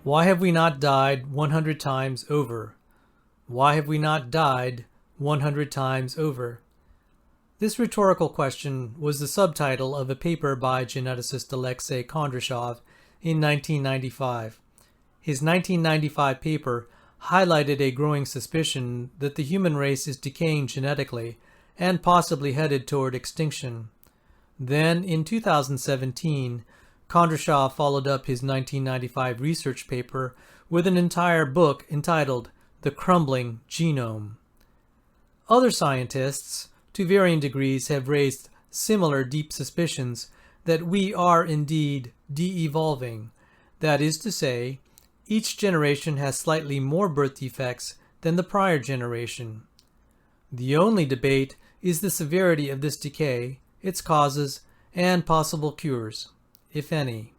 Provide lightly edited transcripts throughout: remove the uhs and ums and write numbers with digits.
Why have we not died 100 times over? Why have we not died 100 times over? This rhetorical question was the subtitle of a paper by geneticist Alexei Kondrashov in 1995. His 1995 paper highlighted a growing suspicion that the human race is decaying genetically and possibly headed toward extinction. Then, in 2017, Kondrashov followed up his 1995 research paper with an entire book entitled The Crumbling Genome. Other scientists, to varying degrees, have raised similar deep suspicions that we are indeed de-evolving. That is to say, each generation has slightly more birth defects than the prior generation. The only debate is the severity of this decay, its causes, and possible cures, if any.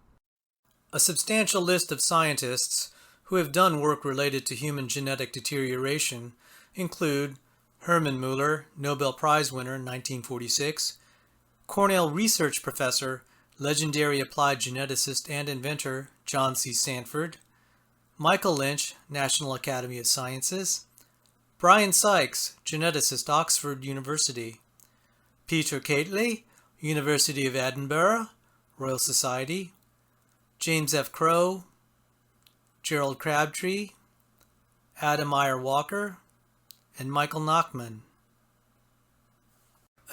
A substantial list of scientists who have done work related to human genetic deterioration include Hermann Muller, Nobel Prize winner 1946, Cornell research professor, legendary applied geneticist and inventor John C. Sanford, Michael Lynch, National Academy of Sciences, Brian Sykes, geneticist, Oxford University, Peter Catley, University of Edinburgh, Royal Society, James F. Crow, Gerald Crabtree, Adam Meyer Walker, and Michael Nachman.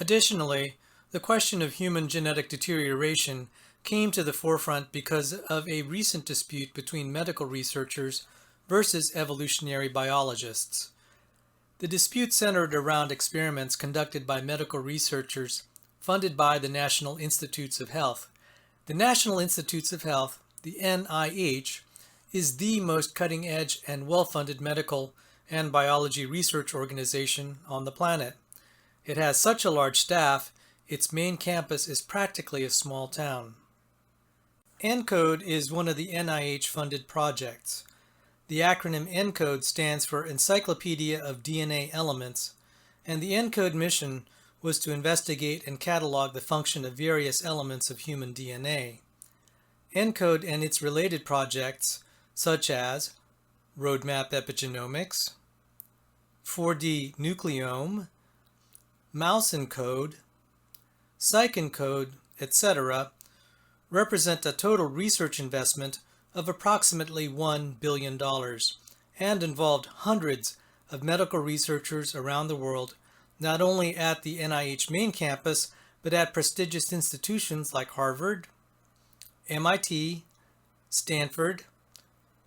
Additionally, the question of human genetic deterioration came to the forefront because of a recent dispute between medical researchers versus evolutionary biologists. The dispute centered around experiments conducted by medical researchers funded by the National Institutes of Health. The National Institutes of Health, the NIH, is the most cutting-edge and well-funded medical and biology research organization on the planet. It has such a large staff, its main campus is practically a small town. ENCODE is one of the NIH-funded projects. The acronym ENCODE stands for Encyclopedia of DNA Elements, and the ENCODE mission was to investigate and catalog the function of various elements of human DNA. ENCODE and its related projects, such as Roadmap Epigenomics, 4D Nucleome, Mouse ENCODE, Psych ENCODE, etc., represent a total research investment of approximately $1 billion and involved hundreds of medical researchers around the world, not only at the NIH main campus, but at prestigious institutions like Harvard, MIT, Stanford,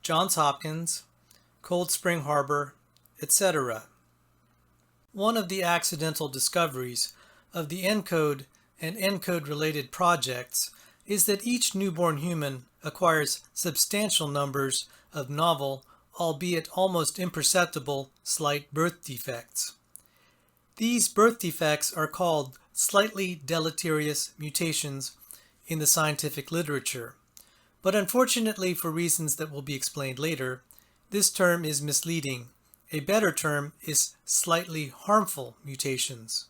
Johns Hopkins, Cold Spring Harbor, etc. One of the accidental discoveries of the ENCODE and ENCODE-related projects is that each newborn human acquires substantial numbers of novel, albeit almost imperceptible, slight birth defects. These birth defects are called slightly deleterious mutations in the scientific literature, but unfortunately, for reasons that will be explained later, this term is misleading. A better term is slightly harmful mutations.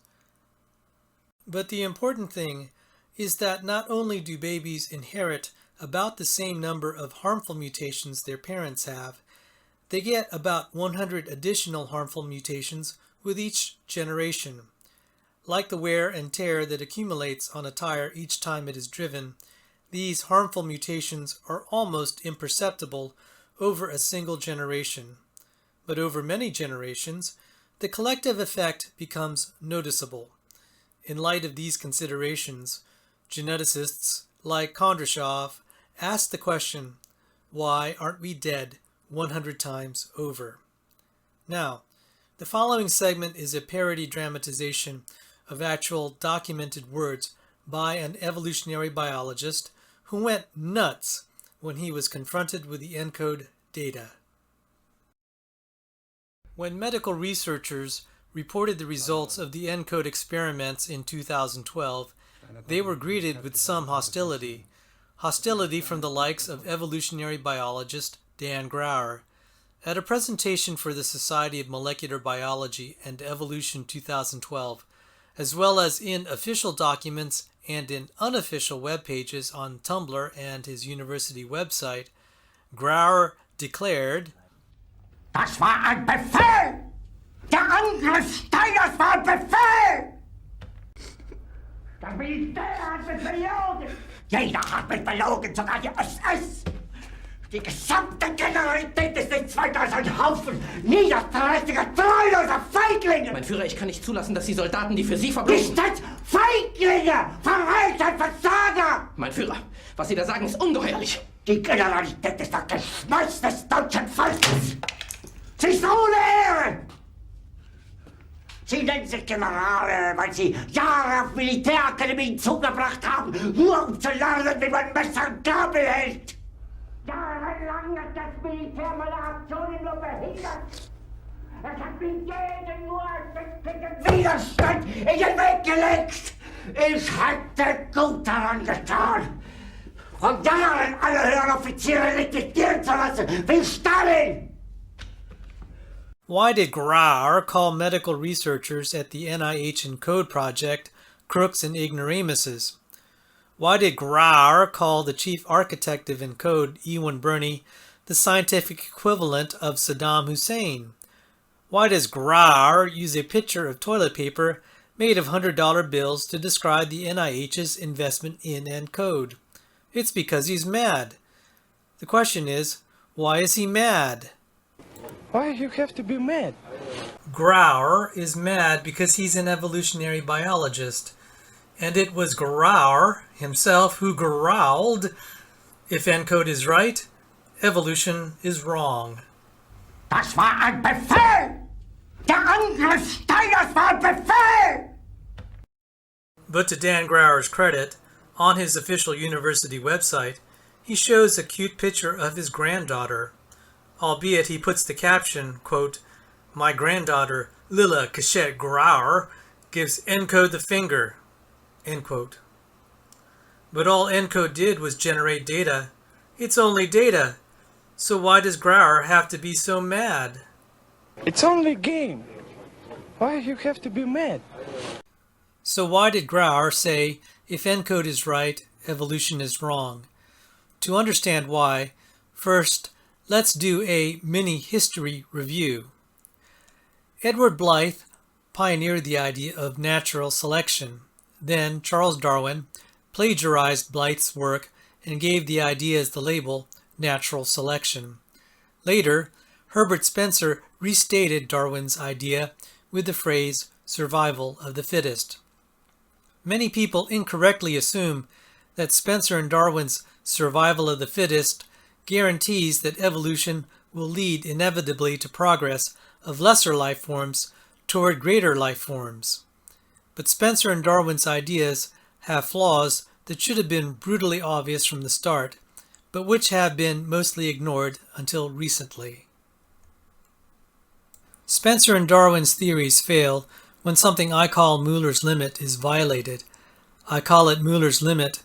But the important thing is that not only do babies inherit about the same number of harmful mutations their parents have, they get about 100 additional harmful mutations with each generation. Like the wear and tear that accumulates on a tire each time it is driven, these harmful mutations are almost imperceptible over a single generation. But over many generations, the collective effect becomes noticeable. In light of these considerations, geneticists like Kondrashov ask the question, why aren't we dead 100 times over? Now, the following segment is a parody dramatization of actual documented words by an evolutionary biologist who went nuts when he was confronted with the ENCODE data. When medical researchers reported the results of the ENCODE experiments in 2012, they were greeted with some hostility. Hostility from the likes of evolutionary biologist Dan Grauer. At a presentation for the Society of Molecular Biology and Evolution 2012, as well as in official documents and in unofficial web pages on Tumblr and his university website, Grauer declared, Das war ein Befehl! Der Angriff Steiners war ein Befehl! Das Militär hat mich belogen! Jeder hat mich belogen, sogar die SS! Die gesamte Generalität ist nichts weiter als ein Haufen niederträchtiger, treuloser Feiglinge! Mein Führer, ich kann nicht zulassen, dass die Soldaten, die für Sie verblosen... Nicht als Feiglinge! Verreiter, Versager! Mein Führer, was Sie da sagen, ist ungeheuerlich. Die Generalität ist das Geschmeiß des deutschen Volkes! Sie ist ohne Ehre! Sie nennen sich Generale, weil Sie Jahre auf Militärakademien zugebracht haben, nur um zu lernen, wie man Messer und Gabel hält! Jahrelang hat das Militär meine Aktionen nur behindert! Es hat mir jeden nur ersichtlichen Widerstand in den Weg gelegt! Ich hätte gut daran getan, von Jahren alle höheren Offiziere liquidieren zu lassen, wie Stalin! Why did Grauer call medical researchers at the NIH ENCODE project crooks and ignoramuses? Why did Grauer call the chief architect of ENCODE, Ewan Birney, the scientific equivalent of Saddam Hussein? Why does Grauer use a picture of toilet paper made of $100 bills to describe the NIH's investment in ENCODE? It's because he's mad. The question is, why is he mad? Why you have to be mad? Grauer is mad because he's an evolutionary biologist, and it was Grauer himself who growled, if ENCODE is right, evolution is wrong. Das war ein Befehl! Der Angriff Steiners war ein Befehl! But to Dan Grauer's credit, on his official university website, he shows a cute picture of his granddaughter, albeit he puts the caption, quote, "My granddaughter, Lilla Cachette Grauer, gives ENCODE the finger," end quote. But all ENCODE did was generate data. It's only data. So why does Grauer have to be so mad? It's only a game. Why you have to be mad? So why did Grauer say, if ENCODE is right, evolution is wrong? To understand why, first, let's do a mini history review. Edward Blythe pioneered the idea of natural selection. Then Charles Darwin plagiarized Blythe's work and gave the ideas the label natural selection. Later, Herbert Spencer restated Darwin's idea with the phrase survival of the fittest. Many people incorrectly assume that Spencer and Darwin's survival of the fittest guarantees that evolution will lead inevitably to progress of lesser life forms toward greater life forms. But Spencer and Darwin's ideas have flaws that should have been brutally obvious from the start, but which have been mostly ignored until recently. Spencer and Darwin's theories fail when something I call Müller's limit is violated. I call it Müller's limit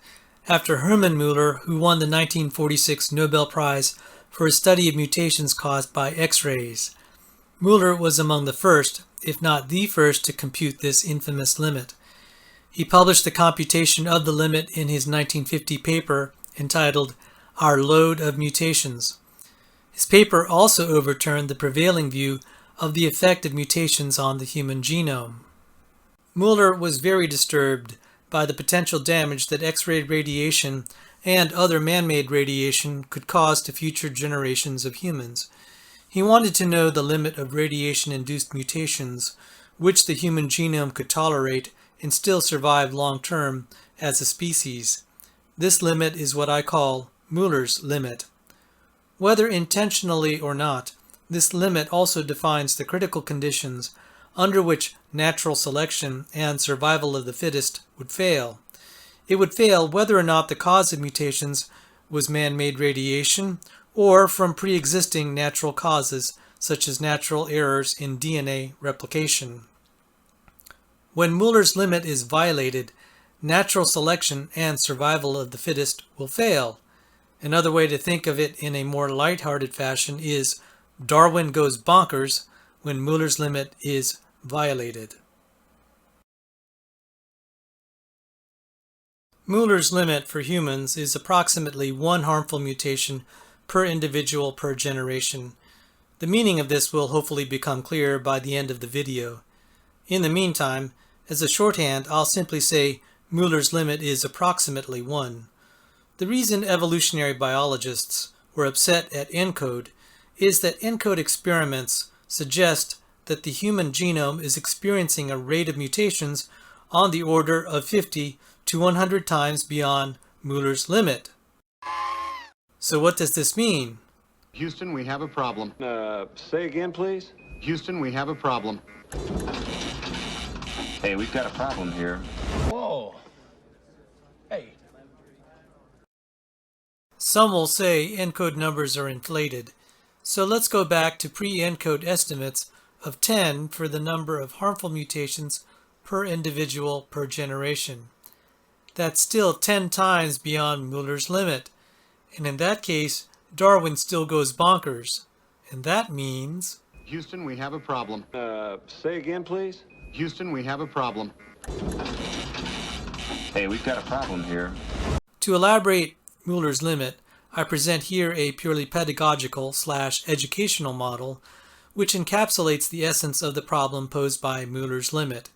after Hermann Müller, who won the 1946 Nobel Prize for his study of mutations caused by X-rays. Müller was among the first, if not the first, to compute this infamous limit. He published the computation of the limit in his 1950 paper entitled Our Load of Mutations. His paper also overturned the prevailing view of the effect of mutations on the human genome. Müller was very disturbed by the potential damage that X-ray radiation and other man-made radiation could cause to future generations of humans. He wanted to know the limit of radiation-induced mutations, which the human genome could tolerate and still survive long-term as a species. This limit is what I call Müller's limit. Whether intentionally or not, this limit also defines the critical conditions under which natural selection and survival of the fittest would fail. It would fail whether or not the cause of mutations was man-made radiation or from pre-existing natural causes such as natural errors in DNA replication. When Müller's limit is violated, natural selection and survival of the fittest will fail. Another way to think of it in a more lighthearted fashion is Darwin goes bonkers when Müller's limit is violated. Müller's limit for humans is approximately one harmful mutation per individual per generation. The meaning of this will hopefully become clear by the end of the video. In the meantime, as a shorthand, I'll simply say Müller's limit is approximately 1. The reason evolutionary biologists were upset at ENCODE is that ENCODE experiments suggest that the human genome is experiencing a rate of mutations on the order of 50 to 100 times beyond Müller's limit. So what does this mean? Houston, we have a problem. Say again, please? Houston, we have a problem. Hey, we've got a problem here. Whoa. Hey. Some will say ENCODE numbers are inflated. So let's go back to pre-ENCODE estimates of 10 for the number of harmful mutations per individual per generation. That's still 10 times beyond Müller's limit. And in that case, Darwin still goes bonkers. And that means... Houston, we have a problem. Say again, please? Houston, we have a problem. Hey, we've got a problem here. To elaborate Müller's limit, I present here a purely pedagogical/educational model which encapsulates the essence of the problem posed by Müller's limit.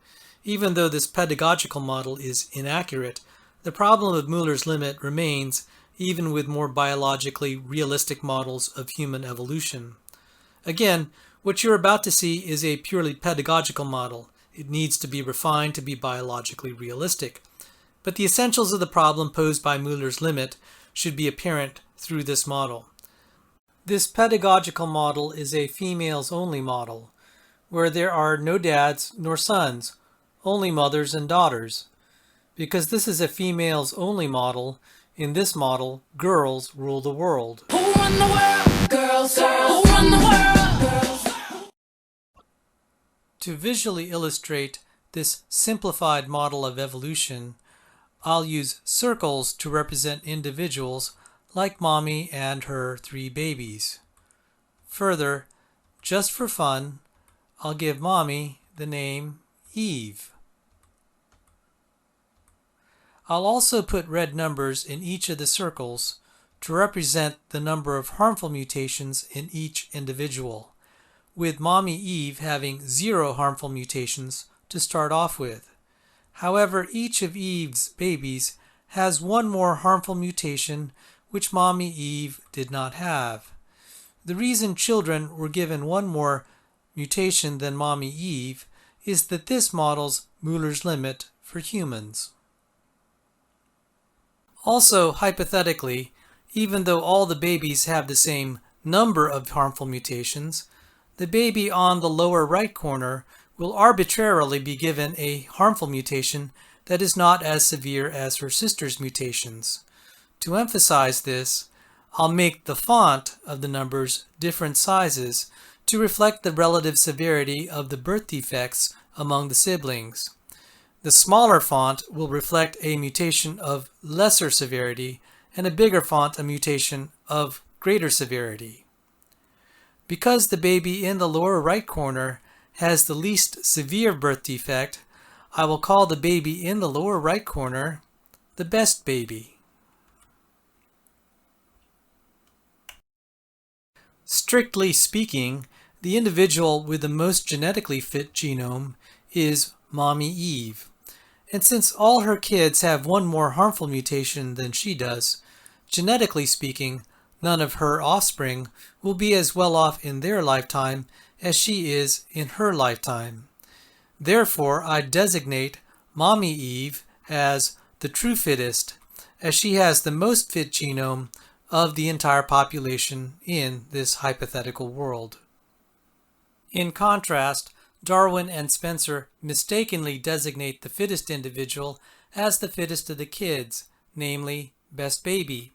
Even though this pedagogical model is inaccurate, the problem of Müller's limit remains even with more biologically realistic models of human evolution. Again, what you're about to see is a purely pedagogical model. It needs to be refined to be biologically realistic. But the essentials of the problem posed by Müller's limit should be apparent through this model. This pedagogical model is a females-only model, where there are no dads nor sons, only mothers and daughters. Because this is a females-only model, in this model, girls rule the world. Who run the world? Girls, girls. Who run the world? Girls. To visually illustrate this simplified model of evolution, I'll use circles to represent individuals like Mommy and her 3 babies. Further, just for fun, I'll give Mommy the name Eve. I'll also put red numbers in each of the circles to represent the number of harmful mutations in each individual, with Mommy Eve having 0 harmful mutations to start off with. However, each of Eve's babies has 1 more harmful mutation which Mommy Eve did not have. The reason children were given 1 more mutation than Mommy Eve is that this models Müller's limit for humans. Also, hypothetically, even though all the babies have the same number of harmful mutations, the baby on the lower right corner will arbitrarily be given a harmful mutation that is not as severe as her sister's mutations. To emphasize this, I'll make the font of the numbers different sizes to reflect the relative severity of the birth defects among the siblings. The smaller font will reflect a mutation of lesser severity, and a bigger font a mutation of greater severity. Because the baby in the lower right corner has the least severe birth defect, I will call the baby in the lower right corner the best baby. Strictly speaking, the individual with the most genetically fit genome is Mommy Eve. And since all her kids have 1 more harmful mutation than she does, genetically speaking, none of her offspring will be as well off in their lifetime as she is in her lifetime. Therefore, I designate Mommy Eve as the true fittest, as she has the most fit genome of the entire population in this hypothetical world. In contrast, Darwin and Spencer mistakenly designate the fittest individual as the fittest of the kids, namely best baby,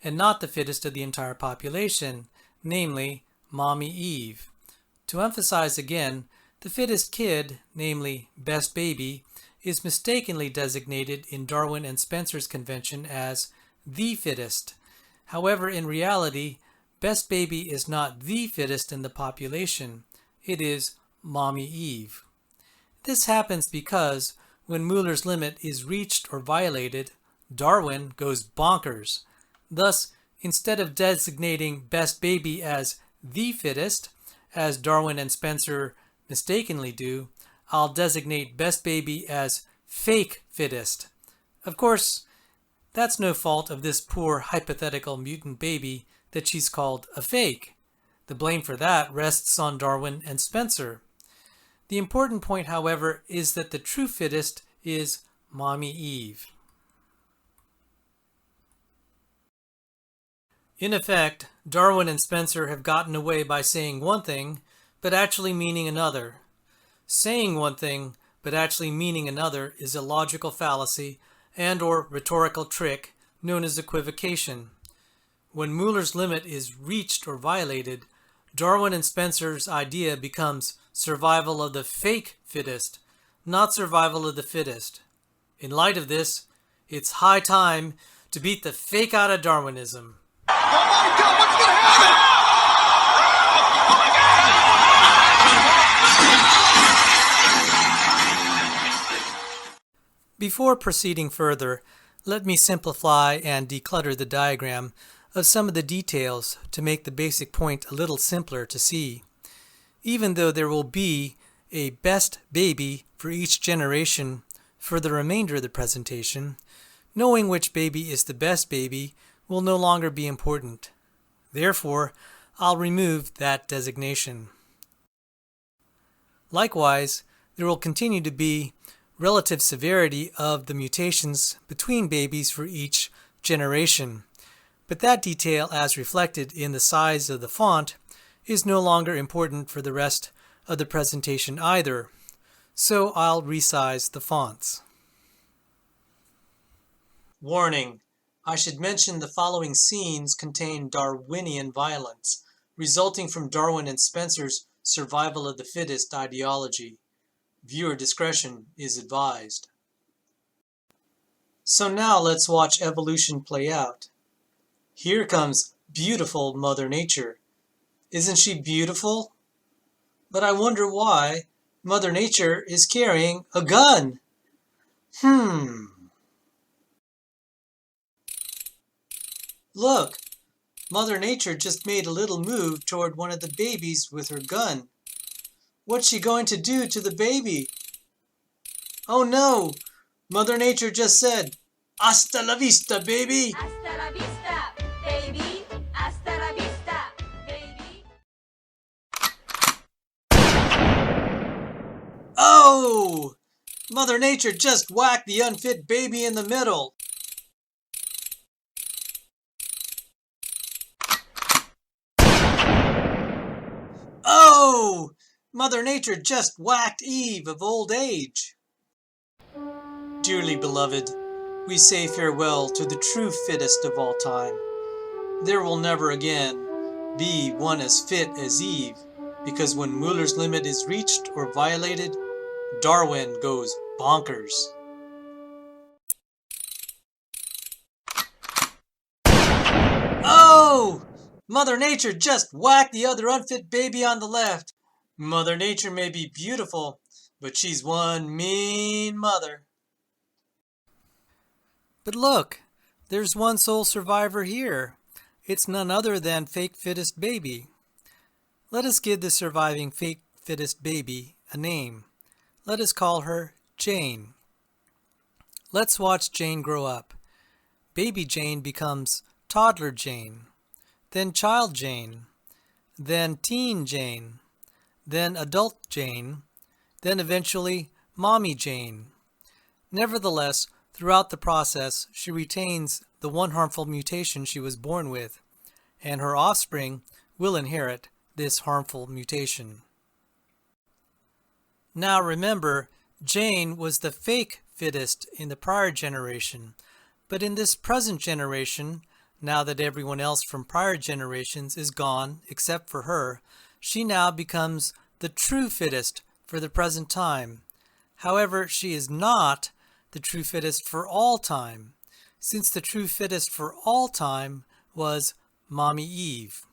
and not the fittest of the entire population, namely Mommy Eve. To emphasize again, the fittest kid, namely best baby, is mistakenly designated in Darwin and Spencer's convention as the fittest. However, in reality, best baby is not the fittest in the population. It is Mommy Eve. This happens because when Müller's limit is reached or violated, Darwin goes bonkers. Thus, Instead of designating best baby as the fittest, as Darwin and Spencer mistakenly do, I'll designate best baby as fake fittest. Of course, that's no fault of this poor hypothetical mutant baby that she's called a fake. The blame for that rests on Darwin and Spencer. The important point, however, is that the true fittest is Mommy Eve. In effect, Darwin and Spencer have gotten away by saying one thing, but actually meaning another. Saying one thing, but actually meaning another is a logical fallacy and/or rhetorical trick known as equivocation. When Müller's limit is reached or violated, Darwin and Spencer's idea becomes survival of the fake fittest, not survival of the fittest. In light of this, it's high time to beat the fake out of Darwinism. Before proceeding further, let me simplify and declutter the diagram of some of the details to make the basic point a little simpler to see. Even though there will be a best baby for each generation for the remainder of the presentation, knowing which baby is the best baby will no longer be important. Therefore, I'll remove that designation. Likewise, there will continue to be relative severity of the mutations between babies for each generation, but that detail, as reflected in the size of the font, is no longer important for the rest of the presentation either, so I'll resize the fonts. Warning: I should mention the following scenes contain Darwinian violence, resulting from Darwin and Spencer's survival of the fittest ideology. Viewer discretion is advised. So now let's watch evolution play out. Here comes beautiful Mother Nature. Isn't she beautiful? But I wonder why Mother Nature is carrying a gun. Look, Mother Nature just made a little move toward one of the babies with her gun. What's she going to do to the baby? Oh no! Mother Nature just said, "Hasta la vista, baby!" Hasta la vista, baby. Hasta la vista, baby. Oh! Mother Nature just whacked the unfit baby in the middle. Oh! Mother Nature just whacked Eve of old age. Dearly beloved, we say farewell to the true fittest of all time. There will never again be one as fit as Eve, because when Müller's limit is reached or violated, Darwin goes bonkers. Oh! Mother Nature just whacked the other unfit baby on the left. Mother Nature may be beautiful, but she's one mean mother. But look, there's one sole survivor here. It's none other than fake fittest baby. Let us give the surviving fake fittest baby a name. Let us call her Jane. Let's watch Jane grow up. Baby Jane becomes toddler Jane, then child Jane, then teen Jane, then adult Jane, then eventually Mommy Jane. Nevertheless, throughout the process, she retains the one harmful mutation she was born with, and her offspring will inherit this harmful mutation. Now remember, Jane was the fake fittest in the prior generation, but in this present generation, now that everyone else from prior generations is gone except for her, she now becomes the true fittest for the present time. However, she is not the true fittest for all time, since the true fittest for all time was Mommy Eve.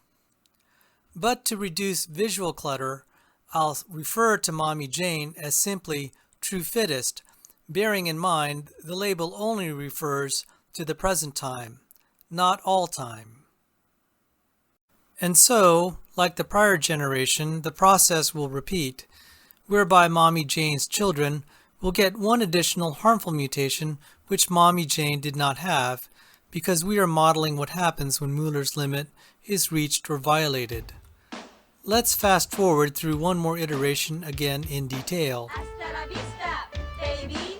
But to reduce visual clutter, I'll refer to Mommy Jane as simply true fittest, bearing in mind the label only refers to the present time, not all time. And so, like the prior generation, the process will repeat, whereby Mommy Jane's children will get one additional harmful mutation which Mommy Jane did not have, because we are modeling what happens when Mueller's limit is reached or violated. Let's fast forward through one more iteration again in detail. Hasta la vista, baby.